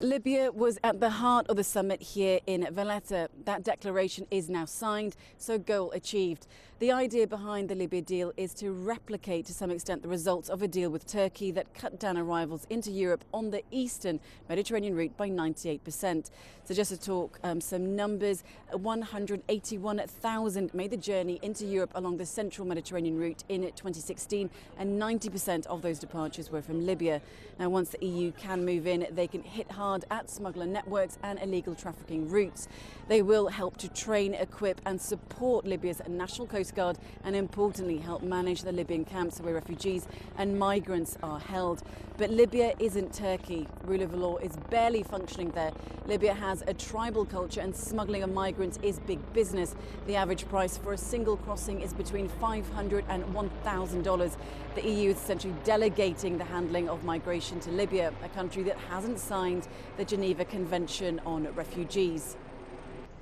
Libya was at the heart of the summit here in Valletta. That declaration is now signed, so goal achieved. The idea behind the Libya deal is to replicate to some extent the results of a deal with Turkey that cut down arrivals into Europe on the eastern Mediterranean route by 98%. So just to talk some numbers, 181,000 made the journey into Europe along the central Mediterranean route in 2016, and 90% of those departures were from Libya. Now, once the EU can move in, they can hit hard at smuggler networks and illegal trafficking routes. They will help to train, equip and support Libya's National Coast Guard, and importantly help manage the Libyan camps where refugees and migrants are held. But Libya isn't Turkey. Rule of law is barely functioning there. Libya has a tribal culture and smuggling of migrants is big business. The average price for a single crossing is between $500 and $1,000. The EU is essentially delegating the handling of migration to Libya, a country that hasn't signed the Geneva Convention on Refugees.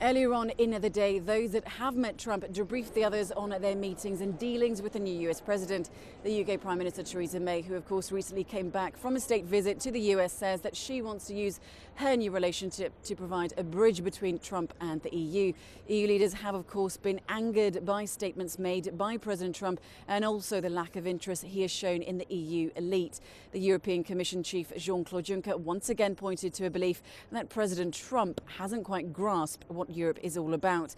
Earlier on in the day, those that have met Trump debriefed the others on their meetings and dealings with the new US president. The UK Prime Minister Theresa May, who of course recently came back from a state visit to the US, says that she wants to use her new relationship to provide a bridge between Trump and the EU. EU leaders have of course been angered by statements made by President Trump and also the lack of interest he has shown in the EU elite. The European Commission chief Jean-Claude Juncker once again pointed to a belief that President Trump hasn't quite grasped what Europe is all about.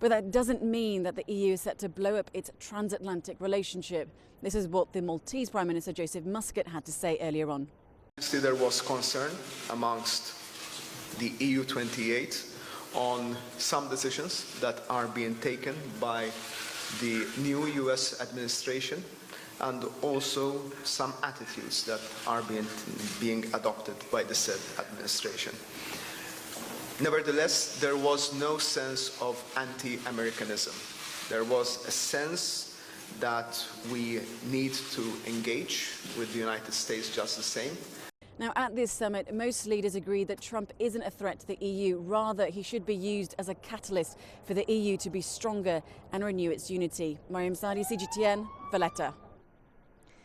But that doesn't mean that the EU is set to blow up its transatlantic relationship. This is what the Maltese Prime Minister Joseph Muscat had to say earlier on. There was concern amongst the EU 28 on some decisions that are being taken by the new US administration, and also some attitudes that are being adopted by the said administration. Nevertheless, there was no sense of anti-Americanism. There was a sense that we need to engage with the United States just the same. Now, at this summit, most leaders agree that Trump isn't a threat to the EU. Rather, he should be used as a catalyst for the EU to be stronger and renew its unity. Mariam, Zaidi, CGTN, Valletta.